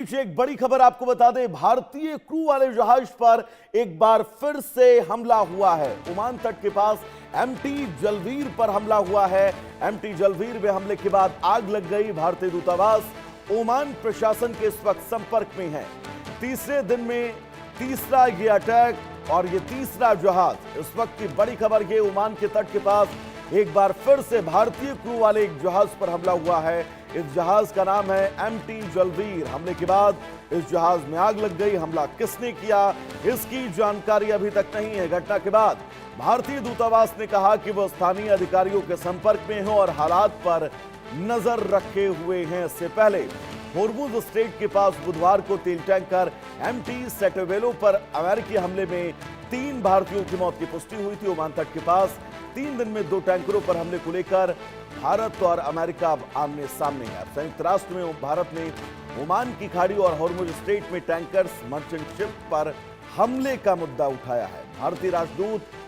एक बड़ी खबर आपको बता दें, भारतीय क्रू वाले जहाज पर एक बार फिर से हमला हुआ है। ओमान तट के पास एमटी जलवीर पर हमला हुआ है। एमटी जलवीर में हमले के बाद आग लग गई। भारतीय दूतावास ओमान प्रशासन के इस वक्त संपर्क में है। तीसरे दिन में तीसरा ये अटैक और ये तीसरा जहाज। इस वक्त की बड़ी खबर ये, ओमान के तट के पास एक बार फिर से भारतीय क्रू वाले एक जहाज पर हमला हुआ है। इस जहाज का नाम है एमटी जलवीर। हमले के बाद इस जहाज में आग लग गई। हमला किसने किया, इसकी जानकारी अभी तक नहीं है। घटना के बाद भारतीय दूतावास ने कहा कि वह स्थानीय अधिकारियों के संपर्क में है और हालात पर नजर रखे हुए हैं। इससे पहले होर्मुज स्ट्रेट के पास बुधवार को तेल टैंकर एमटी सेटेवेलो पर अमेरिकी हमले में 3 भारतीयों की मौत की पुष्टि हुई थी। ओमान तट के पास 3 दिन में 2 टैंकरों पर हमले को लेकर भारत और अमेरिका आमने सामने है। संयुक्त राष्ट्र में भारत ने ओमान की खाड़ी और होर्मुज स्ट्रेट में टैंकर्स मर्चेंट शिप पर हमले का मुद्दा उठाया है। भारतीय राजदूत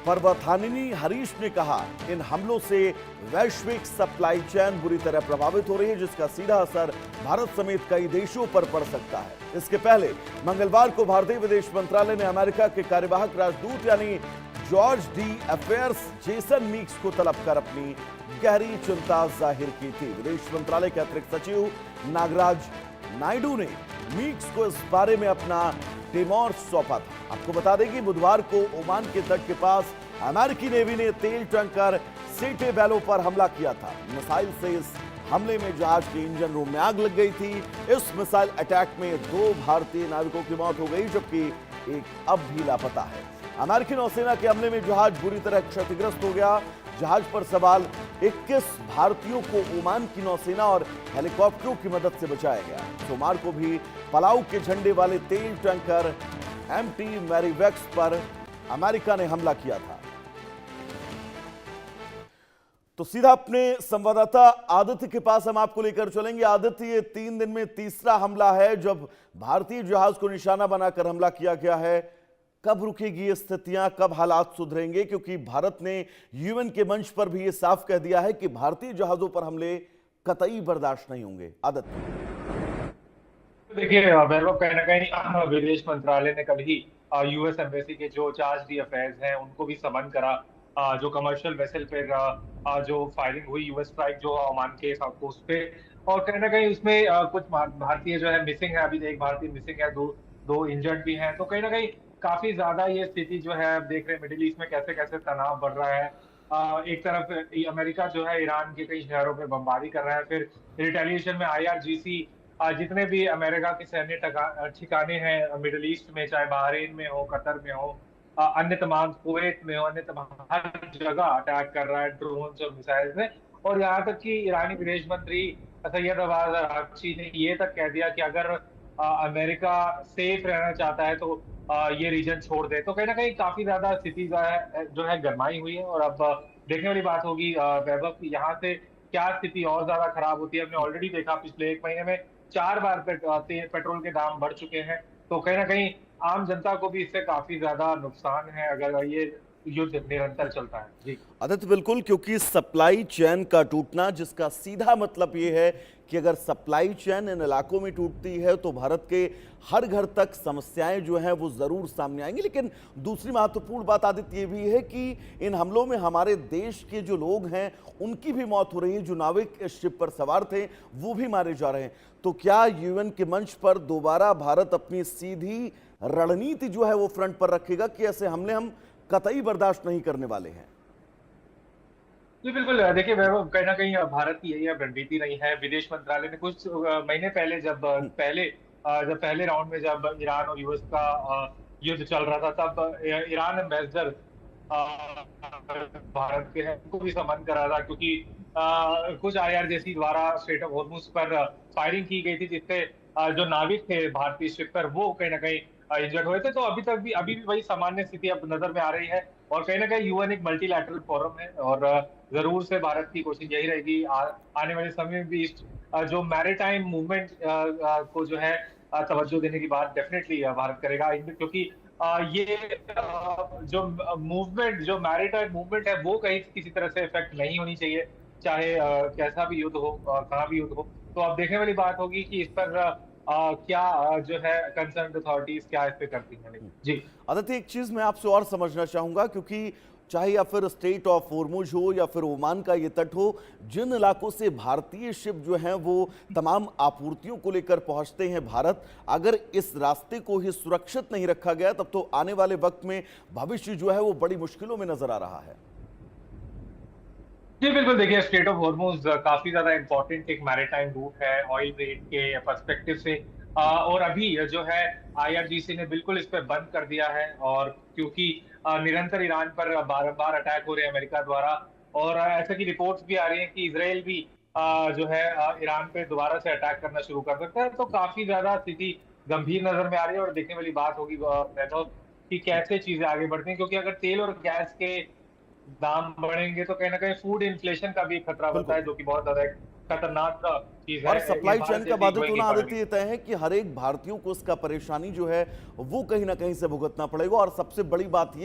पर्वतानिनी हरीश ने कहा, इन हमलों से वैश्विक सप्लाई चेन बुरी तरह प्रभावित हो रही है, जिसका सीधा असर भारत समेत कई देशों पर पड़ सकता है। इसके पहले मंगलवार को भारतीय विदेश मंत्रालय ने अमेरिका के कार्यवाहक राजदूत यानी charge d'affaires Jason Meeks को तलब कर अपनी गहरी चिंता जाहिर की थी। विदेश मंत्रालय के अतिरिक्त सचिव नागराज नायडू ने मीक्स को इस बारे में अपना टिमोर सौंपा था। आपको बता दें कि बुधवार को ओमान के तट के पास अमेरिकी नेवी ने तेल टैंकर सेटेवेलो पर हमला किया था। मिसाइल से इस हमले में जहाज के इंजन रूम में आग लग गई थी। इस मिसाइल अटैक में 2 भारतीय नाविकों की मौत हो गई, जबकि एक अब भी लापता है। अमेरिकी नौसेना के हमले में जहाज बुरी तरह क्षतिग्रस्त हो गया। जहाज पर सवार 21 भारतीयों को ओमान की नौसेना और हेलीकॉप्टरों की मदद से बचाया गया। सोमवार को भी पलाऊ के झंडे वाले तेल टैंकर एमटी मैरीवेक्स पर अमेरिका ने हमला किया था। तो सीधा अपने संवाददाता आदित्य के पास हम आपको लेकर चलेंगे। आदित्य, ये 3 दिन में तीसरा हमला है जब भारतीय जहाज को निशाना बनाकर हमला किया गया है। कब रुकेगी ये स्थितियां, कब हालात सुधरेंगे? क्योंकि भारत ने यूएन के मंच पर भी ये साफ कह दिया है कि भारतीय जहाजों पर हमले कतई बर्दाश्त नहीं होंगे। आदित्य, देखिए वैभव, कहीं ना कहीं विदेश मंत्रालय ने कल ही यूएस एम्बेसी के जो चार्ज डी अफेयर्स हैं उनको भी समन करा। जो कमर्शियल वेसल पे जो फायरिंग हुई, यूएस फ्लाइट जो ओमान के साउथ कोस्ट पे, और कहीं ना कहीं उसमें कुछ भारतीय जो है मिसिंग है। अभी एक भारतीय मिसिंग है, दो इंजर्ड भी हैं। तो कहीं ना कहीं काफी ज्यादा ये स्थिति जो है, आप देख रहे हैं मिडिल ईस्ट में कैसे कैसे तनाव बढ़ रहा है। एक तरफ अमेरिका जो है ईरान के कई शहरों पे बमबारी कर रहा है, फिर रिटेलिएशन में आईआरजीसी जितने भी अमेरिका के सैन्य ठिकाने हैं मिडिल ईस्ट में, चाहे बहरीन में हो, कतर में हो, अन्य तमाम कुवैत में हो, अन्य तमाम हर जगह अटैक कर रहा है ड्रोन और मिसाइल से। और यहाँ तक कि ईरानी विदेश मंत्री सैयद अब्बास अरागची ने ये तक कह दिया कि अगर अमेरिका सेफ रहना चाहता है तो ये रीजन छोड़ दे। तो कहीं ना कहीं काफी ज्यादा स्थिति जो है गरमाई हुई है। और अब देखने वाली बात होगी वैभव की यहाँ से क्या स्थिति और ज्यादा खराब होती है। हमने ऑलरेडी देखा पिछले 1 महीने में 4 बार पेट्रोल के दाम बढ़ चुके हैं। तो कहीं ना कहीं आम जनता को भी इससे काफी ज्यादा नुकसान है अगर ये युद्ध निरंतर चलता है। जी आदित्य, बिल्कुल, क्योंकि सप्लाई चेन का टूटना, जिसका सीधा मतलब यह है कि अगर सप्लाई चेन इन इलाकों में टूटती है तो भारत के हर घर तक समस्याएं जो हैं वो जरूर सामने आएंगी। लेकिन दूसरी महत्वपूर्ण बात आदित्य ये भी है कि इन हमलों में हमारे देश के जो लोग हैं उनकी भी मौत हो रही है। जो नाविक इस शिप पर सवार थे वो भी मारे जा रहे हैं। तो क्या यूएन के मंच पर दोबारा भारत अपनी सीधी रणनीति जो है वो फ्रंट पर रखेगा कि ऐसे हमले हम कतई बर्दाश्त नहीं करने वाले हैं? जी बिल्कुल। देखिए वैभव, कहीं ना कहीं भारत की यही अब रणनीति नहीं है। विदेश मंत्रालय ने कुछ महीने पहले जब पहले राउंड में जब ईरान और यूएस का युद्ध चल रहा था, तब ईरान एम्बेसडर भारत के हैं उनको भी समन करा था, क्योंकि कुछ आईआरजीसी द्वारा स्ट्रेट ऑफ होर्मुज पर फायरिंग की गई थी, जिससे जो नाविक थे भारतीय शिप पर वो कहीं ना कहीं इंजर्ड हुए थे। तो अभी भी वही सामान्य स्थिति अब नजर में आ रही है। और कहीं ना कहीं यूएन एक मल्टीलैटरल फोरम है और जरूर से भारत की कोशिश यही रहेगी आने वाले समय में भी जो मैरीटाइम मूवमेंट को जो है तवज्जो देने की बात डेफिनेटली भारत करेगा। क्योंकि ये जो मूवमेंट, जो मैरीटाइम मूवमेंट है, वो कहीं किसी तरह से इफेक्ट नहीं होनी चाहिए, चाहे कैसा भी युद्ध हो, कहाँ भी युद्ध हो। तो अब देखने वाली बात होगी कि इस पर क्या जो है कंसर्न अथॉरिटीज क्या इस पे करती हैं? जी। आदित्य, एक चीज मैं आपसे और समझना चाहूंगा, क्योंकि चाहे या फिर स्टेट ऑफ होर्मुज हो या फिर ओमान का ये तट हो, जिन इलाकों से भारतीय शिप जो हैं वो तमाम आपूर्तियों को लेकर पहुंचते हैं भारत, अगर इस रास्ते को ही सुरक्षित नहीं रखा गया तब तो आने वाले वक्त में भविष्य जो है वो बड़ी मुश्किलों में नजर आ रहा है। जी, बिल्कुल। देखिए, स्ट्रेट ऑफ हॉर्मुज़ काफ़ी ज़्यादा इम्पोर्टेंट एक मैरीटाइम रूट है ऑयल ट्रेड के पर्सपेक्टिव से। और अभी जो है आईआरजीसी ने बिल्कुल इस पे बंद कर दिया है, और क्योंकि निरंतर ईरान पर बार-बार अटैक हो रहे हैं अमेरिका द्वारा, और ऐसा की रिपोर्ट्स भी आ रही हैं कि इज़राइल भी जो है ईरान पे दोबारा से अटैक करना शुरू कर सकता है। तो काफ़ी ज़्यादा स्थिति गंभीर नज़र में आ रही है, और देखने वाली बात होगी वैभव कि कैसे चीज़ें आगे बढ़ती हैं, क्योंकि अगर तेल और गैस के दाम बढ़ेंगे तो कहीं न कहीं फूड इन्फ्लेशन का भी एक खतरा बनता बिल्कुल। है, जो कि बहुत ज़्यादा एक खतरनाक चीज़ और है सप्लाई भारत चेन का जैसी बाधित ग्रोइंग होना इकोनॉमी। आदित्य ये तय है कि हर एक भारतीयों को इसका परेशानी जो है वो कहीं ना कहीं से भुगतना पड़ेगा। और सबसे बड़ी बात ये